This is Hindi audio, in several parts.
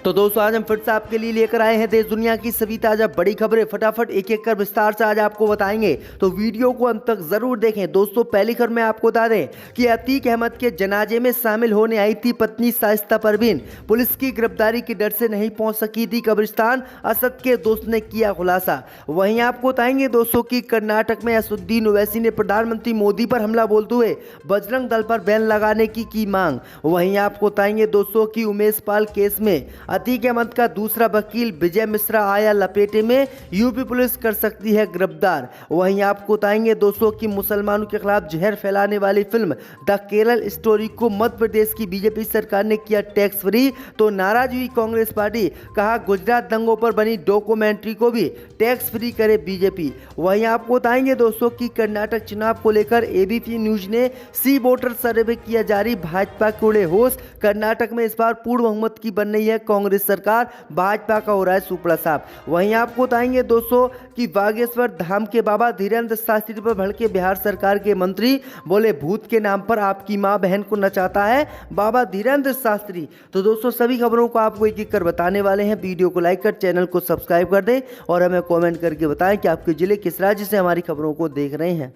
तो दोस्तों आज हम फिर से आपके लिए लेकर आए हैं देश दुनिया की सभी ताजा बड़ी खबरें। फटाफट एक एक कर विस्तार से आज आपको बताएंगे, तो वीडियो को अंत तक जरूर देखें। दोस्तों पहली खबर में आपको बता दें कि अतीक अहमद के जनाजे में शामिल होने आई थी पत्नी शाइस्ता परवीन। पुलिस की गिरफ्तारी के डर से नहीं पहुंच सकी थी कब्रिस्तान, असद के दोस्त ने किया खुलासा। वहीं आपको बताएंगे दोस्तों की कर्नाटक में असदुद्दीन ओवैसी ने प्रधानमंत्री मोदी पर हमला बोलते हुए बजरंग दल पर बैन लगाने की मांग। वहीं आपको बताएंगे दोस्तों की उमेश पाल केस में अतीक अहमद का दूसरा वकील विजय मिश्रा आया लपेटे में, यूपी पुलिस कर सकती है गिरफ्तार। वहीं आपको बताएंगे दोस्तों कि मुसलमानों के खिलाफ जहर फैलाने वाली फिल्म द केरल स्टोरी को मध्य प्रदेश की बीजेपी सरकार ने किया टैक्स फ्री, तो नाराज हुई कांग्रेस पार्टी। कहा गुजरात दंगों पर बनी डॉक्यूमेंट्री को भी टैक्स फ्री करे बीजेपी। वहीं आपको बताएंगे दोस्तों कि कर्नाटक चुनाव को लेकर एबीपी न्यूज ने सी वोटर सर्वे किया जारी, भाजपा के उड़े होश। कर्नाटक में इस बार पूर्ण बहुमत की बन रही है कांग्रेस सरकार, भाजपा का हो रहा है सुपड़ा साफ। वहीं आपको बताएंगे दोस्तों कि बागेश्वर धाम के बाबा धीरेन्द्र शास्त्री पर भड़के बिहार सरकार के मंत्री, बोले भूत के नाम पर आपकी मां बहन को नचाता है बाबा धीरेन्द्र शास्त्री। तो दोस्तों सभी खबरों को आपको एक एक कर बताने वाले हैं। वीडियो को लाइक कर चैनल को सब्सक्राइब कर दें और हमें कमेंट करके बताएं कि आपके जिले किस राज्य से हमारी खबरों को देख रहे हैं।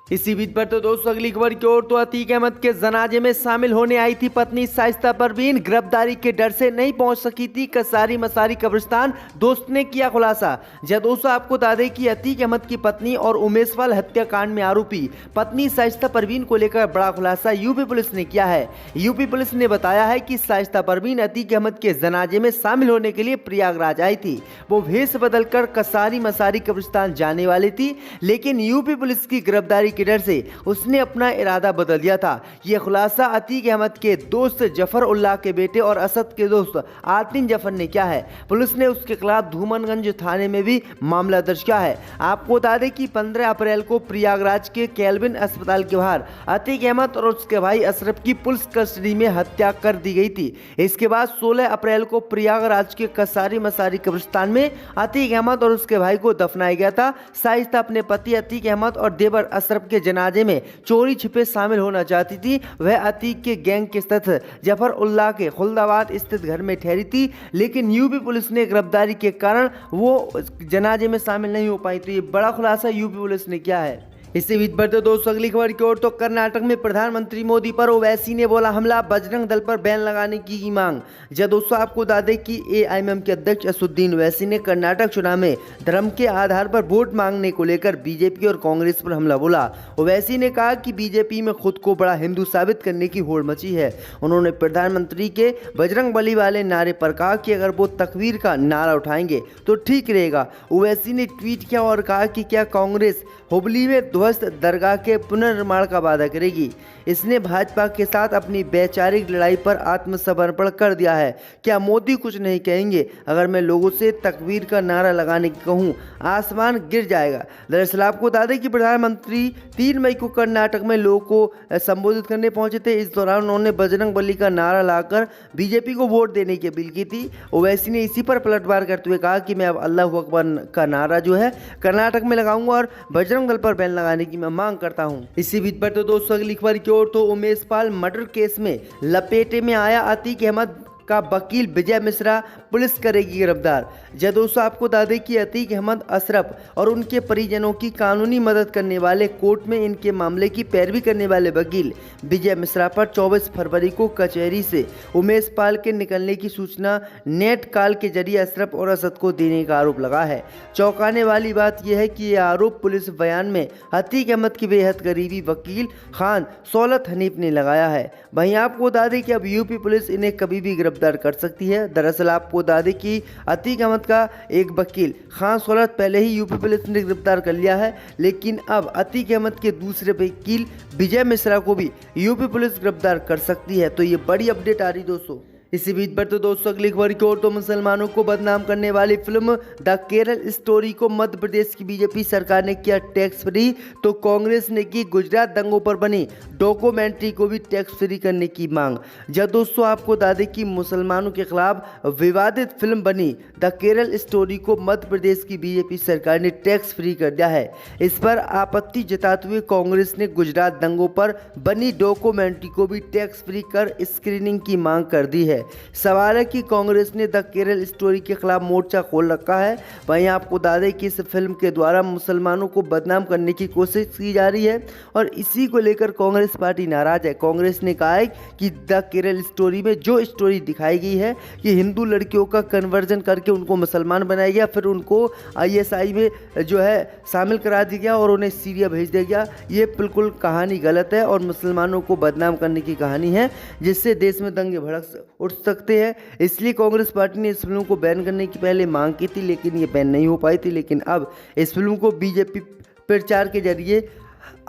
इसी बीच पर तो दोस्तों अगली खबर की ओर, तो अतीक अहमद के जनाजे में शामिल होने आई थी पत्नी शाइस्ता परवीन। गिरफ्तारी के डर से नहीं पहुंच सकी थी कसारी मसारी कब्रिस्तान, दोस्त ने किया खुलासा। जब दोस्तों आपको बता दें कि अतीक अहमद की पत्नी और उमेशवाल हत्याकांड में आरोपी पत्नी शाइस्ता परवीन को लेकर बड़ा खुलासा यूपी पुलिस ने किया है। यूपी पुलिस ने बताया है कि शाइस्ता परवीन अतीक अहमद के जनाजे में शामिल होने के लिए प्रयागराज आई थी। वो भेष बदलकर कसारी मसारी कब्रिस्तान जाने वाली थी, लेकिन यूपी पुलिस की गिरफ्तारी के डर से उसने अपना इरादा बदल दिया था। यह खुलासा अतीक अहमद के दोस्त जफर उल्लाह के बेटे और असद के दोस्त आतिन जफर ने किया है। पुलिस ने उसके खिलाफ धूमनगंज थाने में भी मामला दर्ज किया है। आपको बता दें कि 15 अप्रैल को प्रयागराज के केल्विन अस्पताल के बाहर अतीक अहमद और उसके भाई अशरफ की पुलिस कस्टडी में हत्या कर दी गई थी। इसके बाद 16 अप्रैल को प्रयागराज के कसारी मसारी कब्रिस्तान में अतीक अहमद और उसके भाई को दफनाया गया था। शाइस्ता अपने पति अतीक अहमद और देवर अशरफ के जनाजे में चोरी छिपे शामिल होना चाहती थी। वह अतीक के गैंग के सदस्य जफर उल्लाह के खुलदाबाद स्थित घर में ठहरी थी, लेकिन यूपी पुलिस ने गिरफ्तारी के कारण वो जनाजे में शामिल नहीं हो पाई। तो ये बड़ा खुलासा यूपी पुलिस ने किया है। इसी बीच बढ़ते दोस्तों अगली खबर की ओर, तो कर्नाटक में प्रधानमंत्री मोदी पर ओवैसी ने बोला हमला, बजरंग दल पर बैन लगाने की मांग। जब दोस्तों आपको बता दें कि एआईएमएम के अध्यक्ष असदुद्दीन ओवैसी ने कर्नाटक चुनाव में धर्म के आधार पर वोट मांगने को लेकर बीजेपी और कांग्रेस पर हमला बोला। ओवैसी ने कहा कि बीजेपी में खुद को बड़ा हिंदू साबित करने की होड़ मची है। उन्होंने प्रधानमंत्री के बजरंग बली वाले नारे पर कहा कि अगर वो तकवीर का नारा उठाएंगे तो ठीक रहेगा। ओवैसी ने ट्वीट किया और कहा कि क्या कांग्रेस हुबली में ध्वस्त दरगाह के पुनर्निर्माण का वादा करेगी। इसने भाजपा के साथ अपनी वैचारिक लड़ाई पर आत्मसमर्पण कर दिया है। क्या मोदी कुछ नहीं कहेंगे? अगर मैं लोगों से तकबीर का नारा लगाने की कहूँ, आसमान गिर जाएगा। दरअसल आपको बता दें कि प्रधानमंत्री 3 मई को कर्नाटक में लोगों को संबोधित करने पहुंचे थे। इस दौरान उन्होंने बजरंग बली का नारा लाकर बीजेपी को वोट देने की अपील की थी। ओवैसी ने इसी पर पलटवार करते हुए कहा कि मैं अब अल्लाह अकबर का नारा जो है कर्नाटक में लगाऊंगा और बजरंग दल पर बैन लगाने की मैं मांग करता हूं। इसी बीच पर तो दोस्तों अगली खबर की ओर, तो उमेश पाल मर्डर केस में लपेटे में आया अतीक अहमद का वकील विजय मिश्रा, पुलिस करेगी गिरफ्तार। जब दोस्तों आपको बता दें कि अतीक अहमद अशरफ और उनके परिजनों की कानूनी मदद करने वाले, कोर्ट में इनके मामले की पैरवी करने वाले वकील विजय मिश्रा पर 24 फरवरी को कचहरी से उमेश पाल के निकलने की सूचना नेट कॉल के जरिए अशरफ और असद को देने का आरोप लगा है। चौंकाने वाली बात यह है कि यह आरोप पुलिस बयान में अतीक अहमद की बेहद करीबी वकील खान सौलत हनीफ ने लगाया है। वहीं आपको बता दें कि अब यूपी पुलिस इन्हें कभी भी गिरफ्तार कर सकती है। दरअसल आपको बता दें कि अतीक अहमद का एक वकील खान सौलत पहले ही यूपी पुलिस ने गिरफ्तार कर लिया है, लेकिन अब अतीक अहमद के दूसरे वकील विजय मिश्रा को भी यूपी पुलिस गिरफ्तार कर सकती है। तो ये बड़ी अपडेट आ रही दोस्तों। इसी बीच पर तो दोस्तों अगली खबर की ओर, तो मुसलमानों को बदनाम करने वाली फिल्म द केरल स्टोरी को मध्य प्रदेश की बीजेपी सरकार ने किया टैक्स फ्री, तो कांग्रेस ने की गुजरात दंगों पर बनी डॉक्यूमेंट्री को भी टैक्स फ्री करने की मांग। जब दोस्तों आपको बता दें कि मुसलमानों के खिलाफ विवादित फिल्म बनी द केरल स्टोरी को मध्य प्रदेश की बीजेपी सरकार ने टैक्स फ्री कर दिया है। इस पर आपत्ति जताते हुए कांग्रेस ने गुजरात दंगों पर बनी डॉक्यूमेंट्री को भी टैक्स फ्री कर स्क्रीनिंग की मांग कर दी है। सवाल है कि कांग्रेस ने द केरल स्टोरी के खिलाफ मोर्चा खोल रखा है। वहीं आपको बता दें कि इस फिल्म के द्वारा मुसलमानों को बदनाम करने की कोशिश की जा रही है और इसी को लेकर कांग्रेस पार्टी नाराज है। कांग्रेस ने कहा है कि द केरल स्टोरी में जो स्टोरी दिखाई गई है कि हिंदू लड़कियों का कन्वर्जन करके उनको मुसलमान बनाया गया, फिर उनको ISI में जो है शामिल करा दिया गया और उन्हें सीरिया भेज दिया गया, ये बिल्कुल कहानी गलत है और मुसलमानों को बदनाम करने की कहानी है जिससे देश में दंगे भड़क उठ सकते हैं। इसलिए कांग्रेस पार्टी ने इस फिल्म को बैन करने की पहले मांग की थी, लेकिन ये बैन नहीं हो पाई थी। लेकिन अब इस फिल्म को बीजेपी प्रचार के जरिए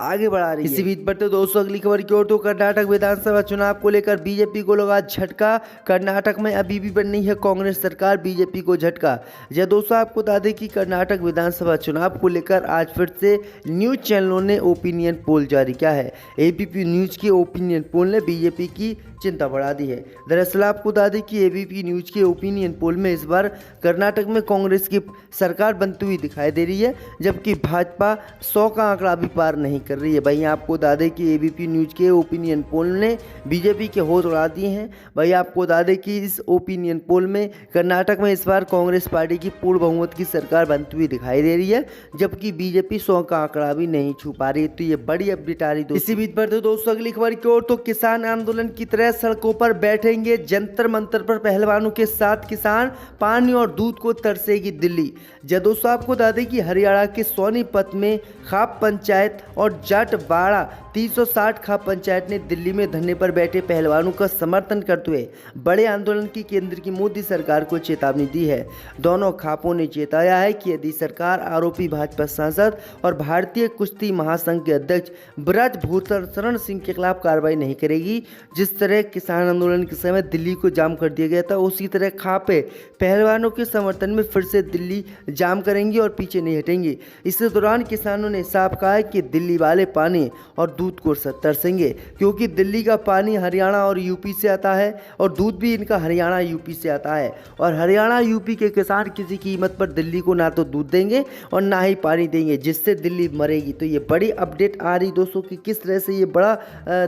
आगे बढ़ा रही है। इसी बीच बढ़ते दोस्तों अगली खबर की ओर, तो कर्नाटक विधानसभा चुनाव को लेकर बीजेपी को लगा झटका। कर्नाटक में अभी भी बनी है कांग्रेस सरकार, बीजेपी को झटका। जी दोस्तों, आपको बता दें कि कर्नाटक विधानसभा चुनाव को लेकर आज फिर से न्यूज चैनलों ने ओपिनियन पोल जारी किया है। ABP न्यूज के ओपिनियन पोल ने बीजेपी की चिंता बढ़ा दी है। दरअसल आपको बता दें कि ABP न्यूज के ओपिनियन पोल में इस बार कर्नाटक में कांग्रेस की सरकार बनती हुई दिखाई दे रही है, जबकि भाजपा 100 का आंकड़ा भी पार नहीं कर रही है। वहीं आपको बता दें कि ABP न्यूज के ओपिनियन पोल ने बीजेपी के होश उड़ा दिए हैं। वहीं आपको बता दें कि इस ओपिनियन पोल में कर्नाटक में इस बार कांग्रेस पार्टी की पूर्ण बहुमत की सरकार बनती हुई दिखाई दे रही है, जबकि बीजेपी 100 का आंकड़ा भी नहीं छू पा रही है। तो ये बड़ी अपडेट आ रही है। इसी बीच बढ़ते दोस्तों अगली खबर की ओर, तो किसान आंदोलन की तरह सड़कों पर बैठेंगे जंतर मंतर पर पहलवानों के साथ किसान, पानी और दूध को तरसेगी दिल्ली। जब दोस्तों आपको बता दें कि हरियाणा के सोनीपत में खाप पंचायत और जाटवाड़ा 360 खाप पंचायत ने दिल्ली में धरने पर बैठे पहलवानों का समर्थन करते हुए बड़े आंदोलन की केंद्र की मोदी सरकार को चेतावनी दी है। दोनों खापों ने चेताया है कि यदि सरकार आरोपी भाजपा सांसद और भारतीय कुश्ती महासंघ के अध्यक्ष ब्रजभूषण शरण सिंह के खिलाफ कार्रवाई नहीं करेगी, जिस तरह किसान आंदोलन के समय दिल्ली को जाम कर दिया गया था, उसी तरह खापे पहलवानों के समर्थन में फिर से दिल्ली जाम करेंगी और पीछे नहीं हटेंगी। इस दौरान किसानों ने साफ कहा है कि दिल्ली वाले पानी और दूध को तरसेंगे, क्योंकि दिल्ली का पानी हरियाणा और यूपी से आता है और दूध भी इनका हरियाणा यूपी से आता है, और हरियाणा यूपी के किसान किसी कीमत पर दिल्ली को ना तो दूध देंगे और ना ही पानी देंगे, जिससे दिल्ली मरेगी। तो ये बड़ी अपडेट आ रही दोस्तों कि किस तरह से ये बड़ा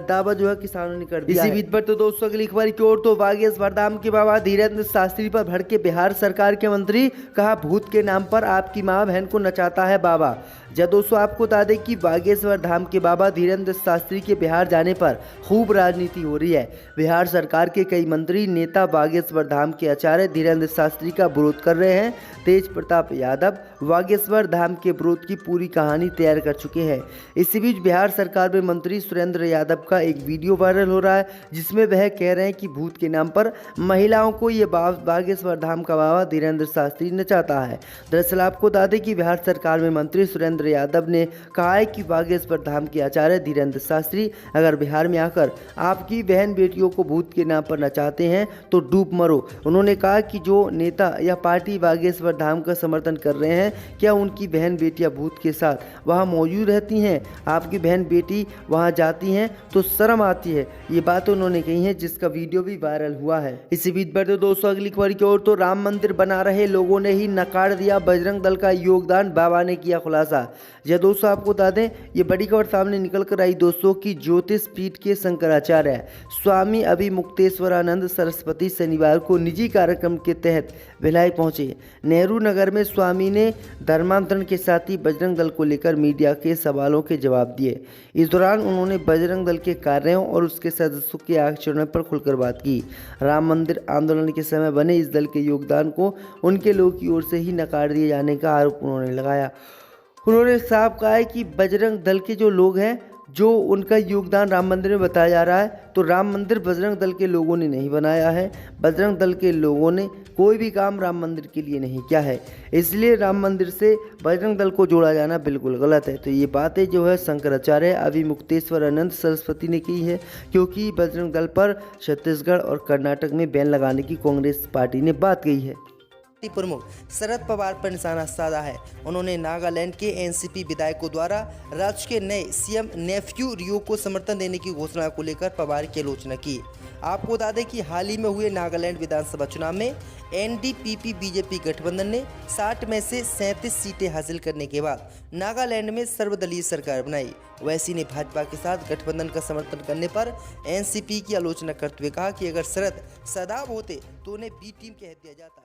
दावा जो है किसानों ने कर दिया। इसी बीच पर तो दोस्तों अगली खबर की ओर, तो बागेश्वर धाम के बाबा धीरेन्द्र शास्त्री पर भड़के बिहार सरकार के मंत्री, कहा भूत के नाम पर आपकी माँ बहन को नचाता है बाबा। जब दोस्तों आपको बता दें कि बागेश्वर धाम के बाबा धीरेन्द्र शास्त्री के बिहार जाने पर खूब राजनीति हो रही है। बिहार सरकार के कई मंत्री नेता बागेश्वर धाम के आचार्य धीरेन्द्र शास्त्री का विरोध कर रहे हैं। तेज प्रताप यादव बागेश्वर धाम के विरोध की पूरी कहानी तैयार कर चुके हैं। इसी बीच बिहार सरकार में मंत्री सुरेंद्र यादव का एक वीडियो वायरल हो रहा है, जिसमें वह कह रहे हैं कि भूत के नाम पर महिलाओं को ये बागेश्वर धाम का बाबा धीरेन्द्र शास्त्री नचाता है। दरअसल आपको बता दें कि बिहार सरकार में मंत्री सुरेंद्र यादव ने कहा है कि बागेश्वर धाम के आचार्य धीरेन्द्र शास्त्री अगर बिहार में आकर आपकी बहन बेटियों को भूत के नाम पर नचाते हैं तो डूब मरो। उन्होंने कहा कि जो नेता या पार्टी बागेश्वर धाम का समर्थन कर रहे हैं, क्या उनकी बहन बेटियां भूत के साथ वहां मौजूद रहती हैं? आपकी बहन बेटी वहां जाती हैं तो शर्म आती है। ये बात उन्होंने कही है, जिसका वीडियो भी वायरल हुआ है। इसी बीच बढ़ते दोस्तों अगली खबर की ओर, तो राम मंदिर बना रहे लोगों ने ही नकार दिया बजरंग दल का योगदान, बाबा ने किया खुलासा। यह दोस्तों आपको बता दें, ये बड़ी खबर सामने निकल कर आई दोस्तों कि ज्योतिष पीठ के शंकराचार्य स्वामी अभिमुक्तेश्वरानंद सरस्वती शनिवार को निजी कार्यक्रम के तहत भिलाई पहुंचे। नेहरू नगर में स्वामी ने धर्मांतरण के साथ ही बजरंग दल को लेकर मीडिया के सवालों के जवाब दिए। इस दौरान उन्होंने बजरंग दल के कार्यों और उसके सदस्यों के आचरण पर खुलकर बात की। राम मंदिर आंदोलन के समय बने इस दल के योगदान को उनके लोगों की ओर से ही नकार दिए जाने का आरोप उन्होंने लगाया। उन्होंने साफ कहा है कि बजरंग दल के जो लोग हैं, जो उनका योगदान राम मंदिर में बताया जा रहा है, तो राम मंदिर बजरंग दल के लोगों ने नहीं बनाया है। बजरंग दल के लोगों ने कोई भी काम राम मंदिर के लिए नहीं किया है, इसलिए राम मंदिर से बजरंग दल को जोड़ा जाना बिल्कुल गलत है। तो ये बातें जो है शंकराचार्य अभिमुक्तेश्वरानंद सरस्वती ने की है, क्योंकि बजरंग दल पर छत्तीसगढ़ और कर्नाटक में बैन लगाने की कांग्रेस पार्टी ने बात कही है। पार्टी प्रमुख शरद पवार पर निशाना साधा है। उन्होंने नागालैंड के एनसीपी विधायकों द्वारा राज्य के नए सीएम नेफ्यू रियो को समर्थन देने की घोषणा को लेकर पवार की आलोचना की। आपको बता दें कि हाल ही में हुए नागालैंड विधानसभा चुनाव में एनडीपीपी बीजेपी गठबंधन ने 60 में से 37 सीटें हासिल करने के बाद नागालैंड में सर्वदलीय सरकार बनाई। वैसी ने भाजपा के साथ गठबंधन का समर्थन करने पर एनसीपी की आलोचना करते हुए कहा कि अगर शरद सदाब होते तो उन्हें बी टीम कह दिया जाता।